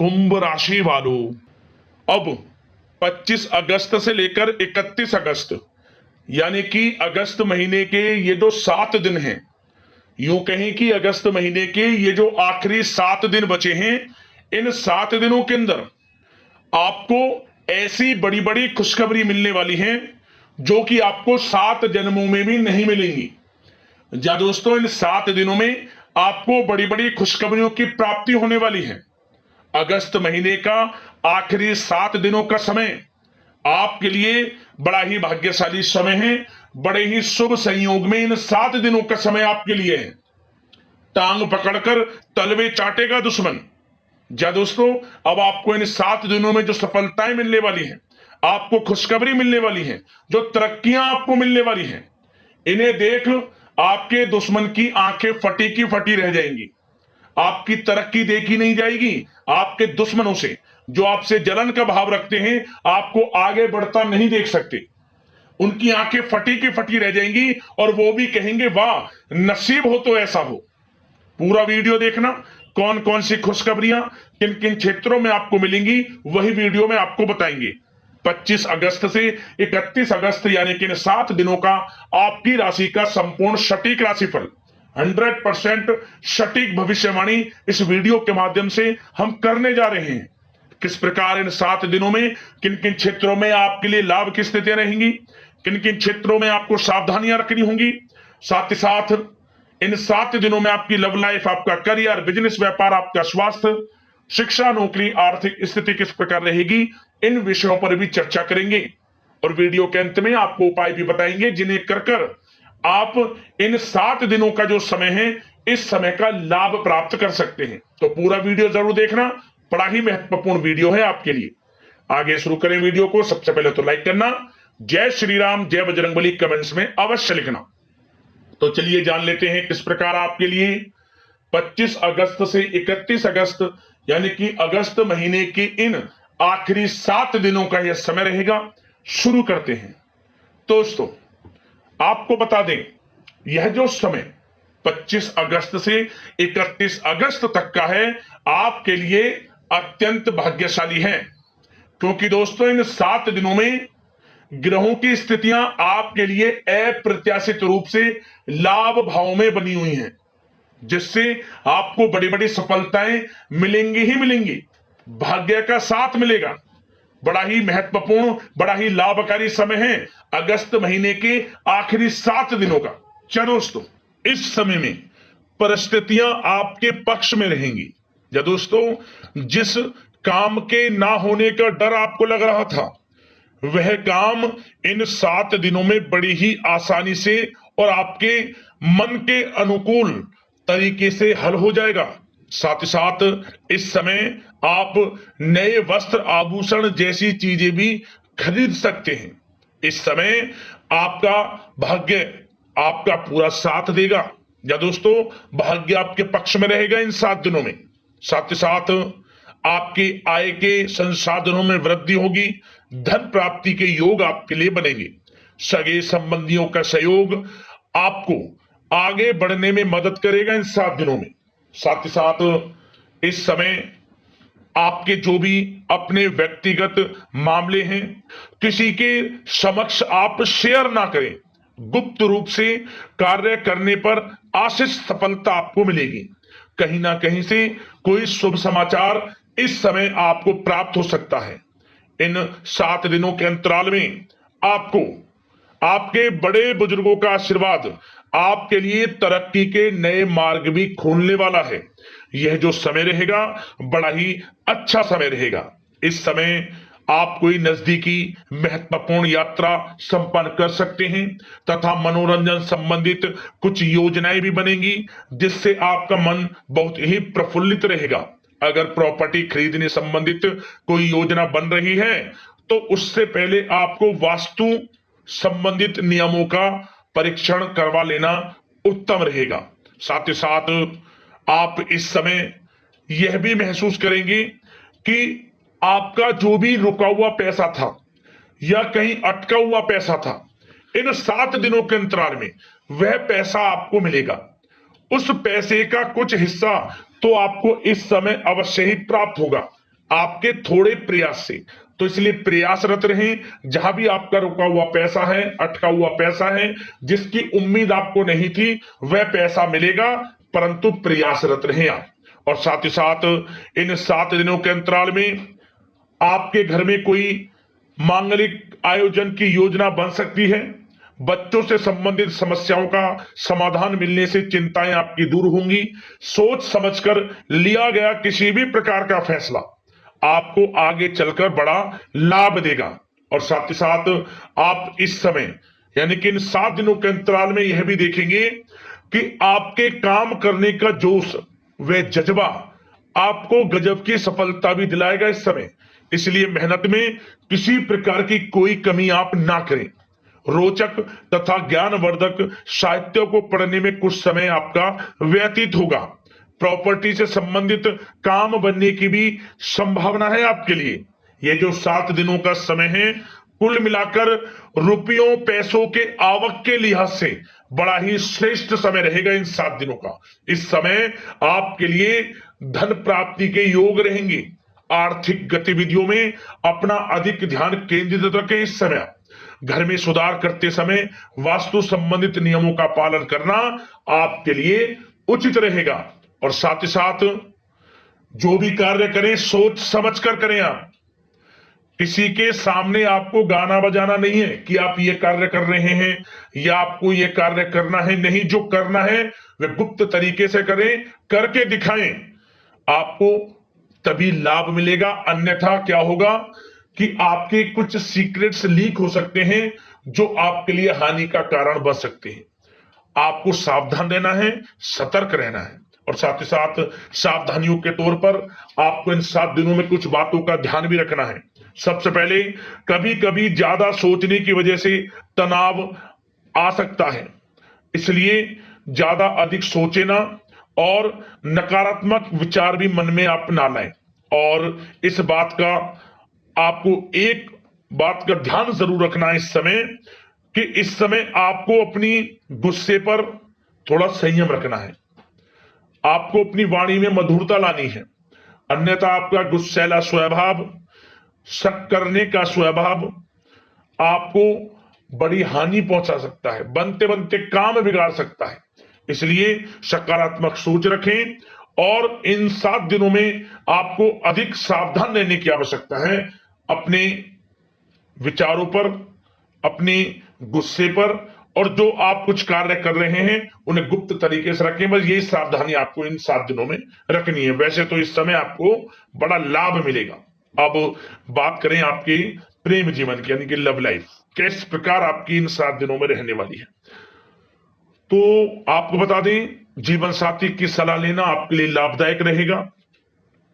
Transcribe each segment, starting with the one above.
कुंभ राशि वालों, अब 25 अगस्त से लेकर 31 अगस्त यानी कि अगस्त महीने के ये जो 7 दिन हैं, यूं कहें कि अगस्त महीने के ये जो आखिरी 7 दिन बचे हैं, इन 7 दिनों के अंदर आपको ऐसी बड़ी बड़ी खुशखबरी मिलने वाली है जो कि आपको 7 जन्मों में भी नहीं मिलेंगी। या दोस्तों, इन 7 दिनों में आपको बड़ी बड़ी खुशखबरियों की प्राप्ति होने वाली है। अगस्त महीने का आखिरी 7 दिनों का समय आपके लिए बड़ा ही भाग्यशाली समय है। बड़े ही शुभ संयोग में इन 7 दिनों का समय आपके लिए है। टांग पकड़कर तलवे चाटेगा दुश्मन। जा दोस्तों, अब आपको इन 7 दिनों में जो सफलताएं मिलने वाली हैं, आपको खुशखबरी मिलने वाली है, जो तरक्कियां आपको मिलने वाली हैं, इन्हें देख आपके दुश्मन की आंखें फटी की फटी रह जाएंगी। आपकी तरक्की देखी नहीं जाएगी। आपके दुश्मनों से, जो आपसे जलन का भाव रखते हैं, आपको आगे बढ़ता नहीं देख सकते। उनकी आंखें फटी की फटी रह जाएंगी और वो भी कहेंगे, वाह, नसीब हो तो ऐसा हो। पूरा वीडियो देखना, कौन कौन सी खुशखबरियां किन किन क्षेत्रों में आपको मिलेंगी, वही वीडियो में आपको बताएंगे। 25 अगस्त से 31 अगस्त यानी कि इन 7 दिनों का आपकी राशि का संपूर्ण सटीक राशिफल, 100% सटीक भविष्यवाणी इस वीडियो के माध्यम से हम करने जा रहे हैं। किस प्रकार इन 7 दिनों में किन किन क्षेत्रों में आपके लिए लाभ की स्थितियां रहेंगी, किन किन क्षेत्रों में आपको सावधानियां रखनी होंगी, साथ ही साथ इन 7 दिनों में आपकी लव लाइफ, आपका करियर, बिजनेस, व्यापार, आपका स्वास्थ्य, शिक्षा, नौकरी, आर्थिक स्थिति किस प्रकार रहेगी, इन विषयों पर भी चर्चा करेंगे। और वीडियो के अंत में आपको उपाय भी बताएंगे जिन्हें कर कर आप इन 7 दिनों का जो समय है, इस समय का लाभ प्राप्त कर सकते हैं। तो पूरा वीडियो जरूर देखना, बड़ा ही महत्वपूर्ण वीडियो है आपके लिए। आगे शुरू करें वीडियो को। सबसे पहले तो लाइक करना, जय श्री राम, जय बजरंगबली कमेंट्स में अवश्य लिखना। तो चलिए जान लेते हैं किस प्रकार आपके लिए 25 अगस्त से 31 अगस्त यानी कि अगस्त महीने के इन आखिरी 7 दिनों का यह समय रहेगा। शुरू करते हैं। दोस्तों, आपको बता दें, यह जो समय 25 अगस्त से 31 अगस्त तक का है, आपके लिए अत्यंत भाग्यशाली है, क्योंकि दोस्तों इन 7 दिनों में ग्रहों की स्थितियां आपके लिए अप्रत्याशित रूप से लाभ भाव में बनी हुई हैं, जिससे आपको बड़ी बड़ी सफलताएं मिलेंगी ही मिलेंगी। भाग्य का साथ मिलेगा। बड़ा ही महत्वपूर्ण, बड़ा ही लाभकारी समय है अगस्त महीने के आखिरी 7 दिनों का। चलो दोस्तों, इस समय में परिस्थितियां आपके पक्ष में रहेंगी। या दोस्तों, जिस काम के ना होने का डर आपको लग रहा था, वह काम इन 7 दिनों में बड़ी ही आसानी से और आपके मन के अनुकूल तरीके से हल हो जाएगा। साथ ही साथ इस समय आप नए वस्त्र, आभूषण जैसी चीजें भी खरीद सकते हैं। इस समय आपका भाग्य आपका पूरा साथ देगा। या दोस्तों, भाग्य आपके पक्ष में रहेगा इन 7 दिनों में। साथ ही साथ आपके आय के संसाधनों में वृद्धि होगी। धन प्राप्ति के योग आपके लिए बनेंगे। सगे संबंधियों का सहयोग आपको आगे बढ़ने में मदद करेगा इन 7 दिनों में। साथ ही साथ इस समय आपके जो भी अपने व्यक्तिगत मामले हैं, किसी के समक्ष आप शेयर ना करें। गुप्त रूप से कार्य करने पर आशीष सफलता आपको मिलेगी। कहीं ना कहीं से कोई शुभ समाचार इस समय आपको प्राप्त हो सकता है। इन 7 दिनों के अंतराल में आपको आपके बड़े बुजुर्गों का आशीर्वाद आपके लिए तरक्की के नए मार्ग भी खोलने वाला है। यह जो समय रहेगा, बड़ा ही अच्छा समय रहेगा। इस समय आप कोई नजदीकी महत्वपूर्ण यात्रा संपन्न कर सकते हैं तथा मनोरंजन संबंधित कुछ योजनाएं भी बनेंगी, जिससे आपका मन बहुत ही प्रफुल्लित रहेगा। अगर प्रॉपर्टी खरीदने संबंधित कोई योजना बन रही है, तो उससे पहले आपको वास्तु संबंधित नियमों का परीक्षण करवा लेना उत्तम रहेगा। साथ ही साथ आप इस समय यह भी महसूस करेंगे कि आपका जो भी रुका हुआ पैसा था या कहीं अटका हुआ पैसा था, इन 7 दिनों के अंतराल में वह पैसा आपको मिलेगा। उस पैसे का कुछ हिस्सा तो आपको इस समय अवश्य ही प्राप्त होगा। आपके थोड़े प्रयास से। तो इसलिए प्रयासरत रहें, जहां भी आपका रुका हुआ पैसा है, अटका हुआ पैसा है, जिसकी उम्मीद आपको नहीं थी, वह पैसा मिलेगा, परंतु प्रयासरत रहें आप। और साथ ही साथ इन 7 दिनों के अंतराल में आपके घर में कोई मांगलिक आयोजन की योजना बन सकती है। बच्चों से संबंधित समस्याओं का समाधान मिलने से चिंताएं आपकी दूर होंगी। सोच समझकर लिया गया किसी भी प्रकार का फैसला आपको आगे चलकर बड़ा लाभ देगा। और साथ ही साथ आप इस समय यानी कि इन 7 दिनों के अंतराल में यह भी देखेंगे कि आपके काम करने का जोश व जज्बा आपको गजब की सफलता भी दिलाएगा इस समय। इसलिए मेहनत में किसी प्रकार की कोई कमी आप ना करें। रोचक तथा ज्ञानवर्धक साहित्य को पढ़ने में कुछ समय आपका व्यतीत होगा। प्रॉपर्टी से संबंधित काम बनने की भी संभावना है आपके लिए। ये जो 7 दिनों का समय है, कुल मिलाकर रुपयों पैसों के आवक के लिहाज से बड़ा ही श्रेष्ठ समय रहेगा इन 7 दिनों का। इस समय आपके लिए धन प्राप्ति के योग रहेंगे। आर्थिक गतिविधियों में अपना अधिक ध्यान केंद्रित रखें इस समय। घर में सुधार करते समय वास्तु संबंधित नियमों का पालन करना आपके लिए उचित रहेगा। और साथ ही साथ जो भी कार्य करें सोच समझ कर करें आप। किसी के सामने आपको गाना बजाना नहीं है कि आप ये कार्य कर रहे हैं या आपको ये कार्य करना है। नहीं, जो करना है वह गुप्त तरीके से करें, करके दिखाएं। आपको तभी लाभ मिलेगा, अन्यथा क्या होगा कि आपके कुछ सीक्रेट्स लीक हो सकते हैं जो आपके लिए हानि का कारण बन सकते हैं। आपको सावधान रहना है, सतर्क रहना है। और साथ ही साथ सावधानियों के तौर पर आपको इन 7 दिनों में कुछ बातों का ध्यान भी रखना है। सबसे पहले, कभी कभी ज्यादा सोचने की वजह से तनाव आ सकता है, इसलिए ज्यादा अधिक सोचे ना और नकारात्मक विचार भी मन में आप ना लाएं। और इस बात का आपको एक बात का ध्यान जरूर रखना है इस समय कि इस समय आपको अपनी गुस्से पर थोड़ा संयम रखना है। आपको अपनी वाणी में मधुरता लानी है, अन्यथा आपका गुस्सैला स्वभाव, शक करने का स्वभाव आपको बड़ी हानि पहुंचा सकता है, बनते बनते काम बिगाड़ सकता है। इसलिए सकारात्मक सोच रखें और इन 7 दिनों में आपको अधिक सावधान रहने की आवश्यकता है। अपने विचारों पर, अपने गुस्से पर, और जो आप कुछ कार्य कर रहे हैं उन्हें गुप्त तरीके से रखें। बस यही सावधानी आपको इन 7 दिनों में रखनी है। वैसे तो इस समय आपको बड़ा लाभ मिलेगा। अब बात करें आपके प्रेम जीवन की, यानी कि लव लाइफ किस प्रकार आपकी इन 7 दिनों में रहने वाली है। तो आपको बता दें, जीवन साथी की सलाह लेना आपके लिए लाभदायक रहेगा।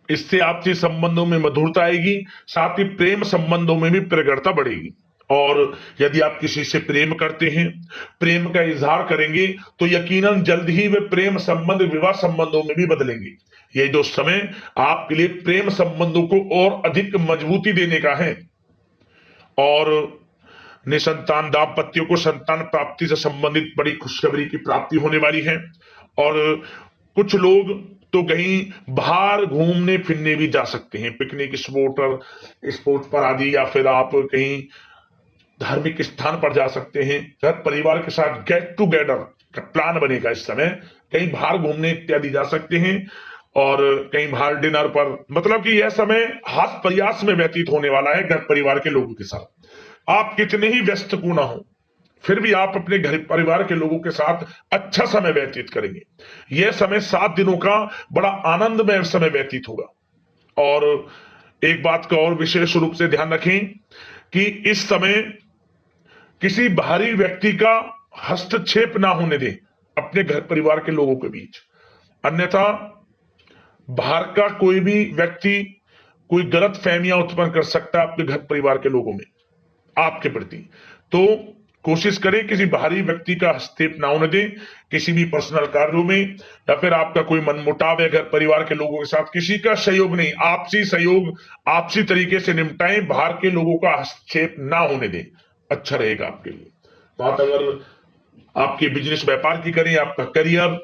इससे आपसी संबंधों में मधुरता आएगी, साथ ही प्रेम संबंधों में भी प्रगाढ़ता बढ़ेगी। और यदि आप किसी से प्रेम करते हैं, प्रेम का इजहार करेंगे, तो यकीनन जल्द ही वे प्रेम संबंध विवाह संबंधों में भी बदलेंगे। ये जो समय आपके लिए प्रेम संबंधों को और अधिक मजबूती देने का है। और निसंतान दाम्पत्यों को संतान प्राप्ति से संबंधित बड़ी खुशखबरी की प्राप्ति होने वाली है। और कुछ लोग तो कहीं बाहर घूमने फिरने भी जा सकते हैं, पिकनिक स्पॉट पर आदि, या फिर आप कहीं धार्मिक स्थान पर जा सकते हैं। घर परिवार के साथ गेट टुगेदर का प्लान बनेगा इस समय। कहीं बाहर घूमने इत्यादि जा सकते हैं और कहीं बाहर डिनर पर, मतलब कि यह समय हास प्रयास में व्यतीत होने वाला है घर परिवार के लोगों के साथ। आप कितने ही व्यस्त क्यों ना हो, फिर भी आप अपने घर परिवार के लोगों के साथ अच्छा समय व्यतीत करेंगे। यह समय 7 दिनों का बड़ा आनंदमय समय व्यतीत होगा। और एक बात का और विशेष रूप से ध्यान रखें कि इस समय किसी बाहरी व्यक्ति का हस्तक्षेप ना होने दें अपने घर परिवार के लोगों के बीच, अन्यथा बाहर का कोई भी व्यक्ति कोई गलत फहमियां उत्पन्न कर सकता है आपके घर परिवार के लोगों में आपके प्रति। तो कोशिश करें किसी बाहरी व्यक्ति का हस्तक्षेप ना होने दें किसी भी पर्सनल कार्यों में, या फिर आपका कोई मनमुटाव है घर परिवार के लोगों के साथ, किसी का सहयोग नहीं, आपसी सहयोग आपसी तरीके से निपटाएं, बाहर के लोगों का हस्तक्षेप ना होने दें, अच्छा रहेगा आपके लिए। बात अगर आपके बिजनेस व्यापार की करें, आपका करियर,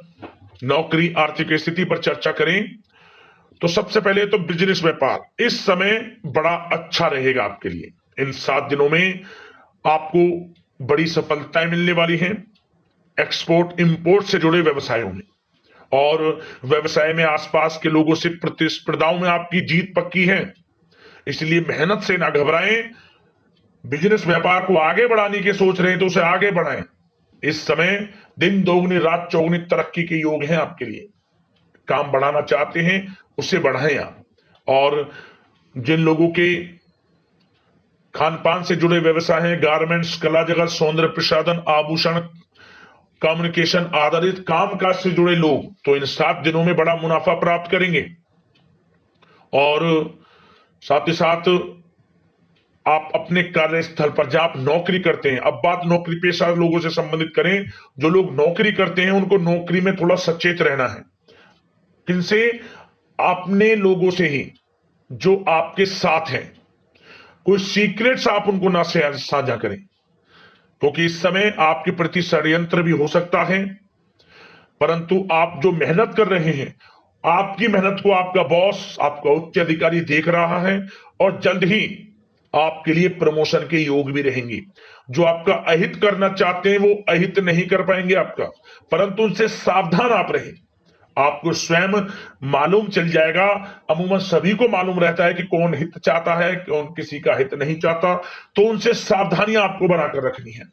नौकरी, आर्थिक स्थिति पर चर्चा करें, तो सबसे पहले तो बिजनेस व्यापार इस समय बड़ा अच्छा रहेगा आपके लिए। इन 7 दिनों में आपको बड़ी सफलताएं मिलने वाली हैं एक्सपोर्ट इंपोर्ट से जुड़े व्यवसायों में, और व्यवसाय में आसपास के लोगों से प्रतिस्पर्धाओं में आपकी जीत पक्की है, इसलिए मेहनत से ना घबराएं। बिजनेस व्यापार को आगे बढ़ाने की सोच रहे हैं तो उसे आगे बढ़ाएं। इस समय दिन दोगुनी रात चौगुनी तरक्की के योग हैं आपके लिए। काम बढ़ाना चाहते हैं उसे बढ़ाएं आप। और जिन लोगों के खान पान से जुड़े व्यवसाय हैं, गारमेंट्स, कला जगत, सौंदर्य प्रसाधन, आभूषण, कम्युनिकेशन आधारित कामकाज से जुड़े लोग तो इन 7 दिनों में बड़ा मुनाफा प्राप्त करेंगे। और साथ ही साथ आप अपने कार्यस्थल पर जहां आप नौकरी करते हैं, अब बात नौकरी पेशा लोगों से संबंधित करें, जो लोग नौकरी करते हैं उनको नौकरी में थोड़ा सचेत रहना है। किनसे? अपने लोगों से ही जो आपके साथ हैं। कोई सीक्रेट्स आप उनको ना साझा करें, क्योंकि इस समय आपके प्रति षड्यंत्र भी हो सकता है। परंतु आप जो मेहनत कर रहे हैं, आपकी मेहनत को आपका बॉस, आपका उच्च अधिकारी देख रहा है, और जल्द ही आपके लिए प्रमोशन के योग भी रहेंगे। जो आपका अहित करना चाहते हैं वो अहित नहीं कर पाएंगे आपका, परंतु उनसे सावधान आप रहें। आपको स्वयं मालूम चल जाएगा। अमूमन सभी को मालूम रहता है कि कौन हित चाहता है, कौन किसी का हित नहीं चाहता, तो उनसे सावधानियां आपको बनाकर रखनी है।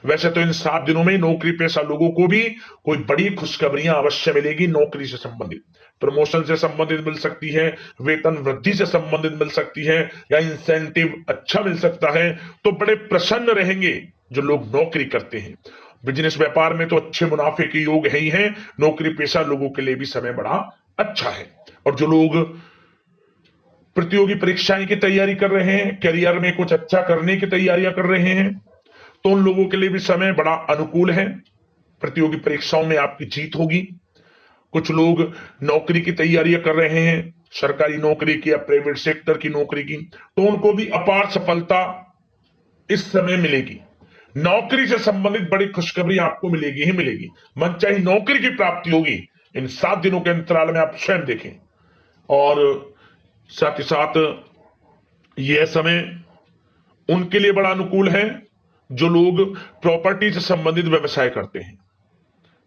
वैसे तो इन 7 दिनों में नौकरी पेशा लोगों को भी कोई बड़ी खुशखबरियां अवश्य मिलेगी। नौकरी से संबंधित, प्रमोशन से संबंधित मिल सकती है, वेतन वृद्धि से संबंधित मिल सकती है, या इंसेंटिव अच्छा मिल सकता है। तो बड़े प्रसन्न रहेंगे जो लोग नौकरी करते हैं। बिजनेस व्यापार में तो अच्छे मुनाफे के योग है ही हैं। नौकरी पेशा लोगों के लिए भी समय बड़ा अच्छा है। और जो लोग प्रतियोगी परीक्षाएं की तैयारी कर रहे हैं, करियर में कुछ अच्छा करने की तैयारियां कर रहे हैं, तो उन लोगों के लिए भी समय बड़ा अनुकूल है। प्रतियोगी परीक्षाओं में आपकी जीत होगी। कुछ लोग नौकरी की तैयारियां कर रहे हैं, सरकारी नौकरी की या प्राइवेट सेक्टर की नौकरी की, तो उनको भी अपार सफलता इस समय मिलेगी। नौकरी से संबंधित बड़ी खुशखबरी आपको मिलेगी ही मिलेगी। मनचाही नौकरी की प्राप्ति होगी इन 7 दिनों के अंतराल में, आप स्वयं देखें। और साथ ही साथ यह समय उनके लिए बड़ा अनुकूल है जो लोग प्रॉपर्टी से संबंधित व्यवसाय करते हैं।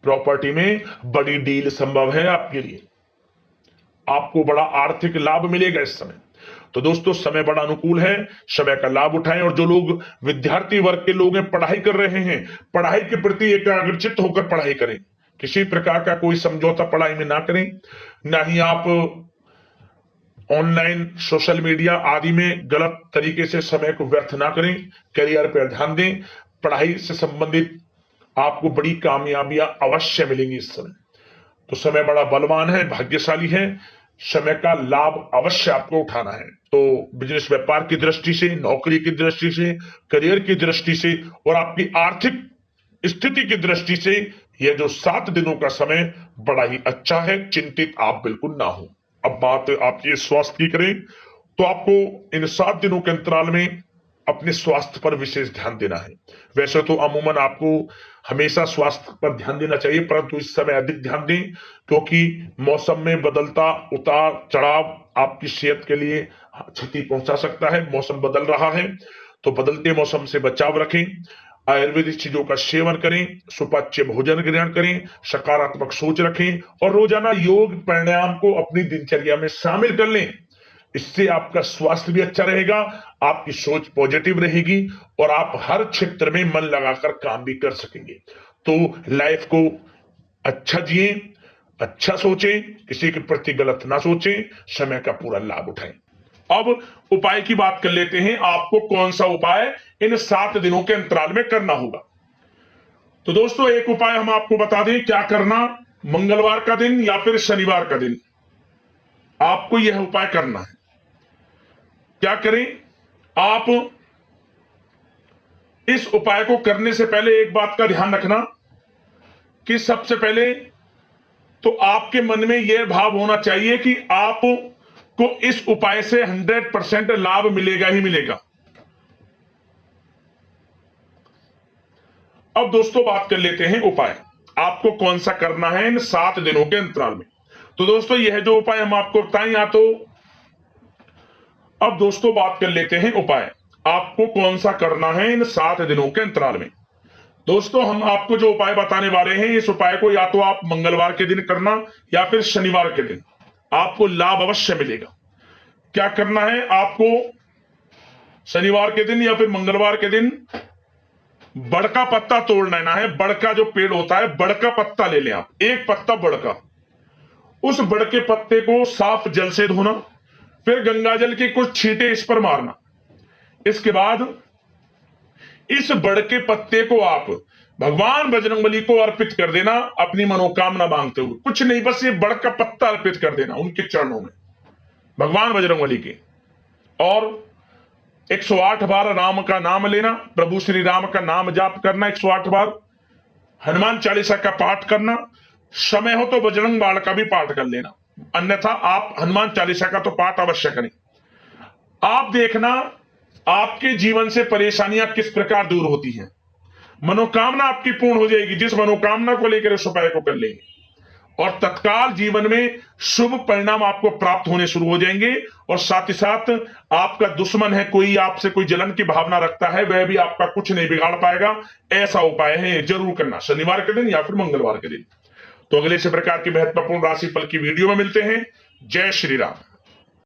प्रॉपर्टी में बड़ी डील संभव है आपके लिए, आपको बड़ा आर्थिक लाभ मिलेगा इस समय। तो दोस्तों, समय बड़ा अनुकूल है, समय का लाभ उठाएं। और जो लोग विद्यार्थी वर्ग के लोग हैं, पढ़ाई कर रहे हैं, पढ़ाई के प्रति एकाग्रचित्त होकर पढ़ाई करें। किसी प्रकार का कोई समझौता पढ़ाई में ना करें, ना ही आप ऑनलाइन सोशल मीडिया आदि में गलत तरीके से समय को व्यर्थ ना करें। करियर पर ध्यान दें। पढ़ाई से संबंधित आपको बड़ी कामयाबियां अवश्य मिलेंगी इस समय। तो समय बड़ा बलवान है, भाग्यशाली है। समय का लाभ अवश्य आपको उठाना है। तो बिजनेस व्यापार की दृष्टि से, नौकरी की दृष्टि से, करियर की दृष्टि से और आपकी आर्थिक स्थिति की दृष्टि से यह जो 7 दिनों का समय बड़ा ही अच्छा है। चिंतित आप बिल्कुल ना हो। अब बात आपके स्वास्थ्य की करें तो आपको इन 7 दिनों के अंतराल में अपने स्वास्थ्य पर विशेष ध्यान देना है। वैसे तो अमूमन आपको हमेशा स्वास्थ्य पर ध्यान देना चाहिए, परंतु इस समय अधिक ध्यान दें, क्योंकि मौसम में बदलता उतार चढ़ाव आपकी सेहत के लिए क्षति पहुंचा सकता है। मौसम बदल रहा है, तो बदलते मौसम से बचाव रखें। आयुर्वेदिक चीजों का सेवन करें, सुपाच्य भोजन ग्रहण करें, सकारात्मक सोच रखें और रोजाना योग प्राणायाम को अपनी दिनचर्या में शामिल कर लें। इससे आपका स्वास्थ्य भी अच्छा रहेगा, आपकी सोच पॉजिटिव रहेगी और आप हर क्षेत्र में मन लगाकर काम भी कर सकेंगे। तो लाइफ को अच्छा जिए, अच्छा सोचें, किसी के प्रति गलत ना सोचें, समय का पूरा लाभ उठाएं। अब उपाय की बात कर लेते हैं। आपको कौन सा उपाय इन 7 दिनों के अंतराल में करना होगा। तो दोस्तों, एक उपाय हम आपको बता दें क्या करना। मंगलवार का दिन या फिर शनिवार का दिन आपको यह उपाय करना है। क्या करें? आप इस उपाय को करने से पहले एक बात का ध्यान रखना कि सबसे पहले तो आपके मन में यह भाव होना चाहिए कि आपको इस उपाय से 100% लाभ मिलेगा ही मिलेगा। अब दोस्तों बात कर लेते हैं उपाय आपको कौन सा करना है इन 7 दिनों के अंतराल में। तो दोस्तों यह जो उपाय हम आपको बताएं, या तो अब दोस्तों बात कर लेते हैं उपाय आपको कौन सा करना है इन 7 दिनों के अंतराल में। दोस्तों हम आपको जो उपाय बताने वाले हैं, इस उपाय को या तो आप मंगलवार के दिन करना या फिर शनिवार के दिन, आपको लाभ अवश्य मिलेगा। क्या करना है आपको, शनिवार के दिन या फिर मंगलवार के दिन बड़ का पत्ता तोड़ लेना है। बड़ का जो पेड़ होता है, बड़ का पत्ता ले लें आप, एक पत्ता बड़ का। उस बड़ के पत्ते को साफ जल से धोना, फिर गंगाजल के कुछ छींटे इस पर मारना। इसके बाद इस बड़ के पत्ते को आप भगवान बजरंगबली को अर्पित कर देना, अपनी मनोकामना मांगते हुए। कुछ नहीं, बस ये बड़ का पत्ता अर्पित कर देना उनके चरणों में, भगवान बजरंगबली के। और 108 बार राम का नाम लेना, प्रभु श्री राम का नाम जाप करना 108 बार, हनुमान चालीसा का पाठ करना, समय हो तो बजरंग बाण का भी पाठ कर लेना, अन्यथा आप हनुमान चालीसा का तो पाठ अवश्य करें। आप देखना आपके जीवन से परेशानियां किस प्रकार दूर होती हैं, मनोकामना आपकी पूर्ण हो जाएगी। जिस मनोकामना को लेकर इस उपाय को कर लेंगे और तत्काल जीवन में शुभ परिणाम आपको प्राप्त होने शुरू हो जाएंगे। और साथ ही साथ आपका दुश्मन है कोई, आपसे कोई जलन की भावना रखता है, वह भी आपका कुछ नहीं बिगाड़ पाएगा। ऐसा उपाय है, जरूर करना शनिवार के दिन या फिर मंगलवार के दिन। तो अगले इसी प्रकार की महत्वपूर्ण राशिफल की वीडियो में मिलते हैं। जय श्री राम।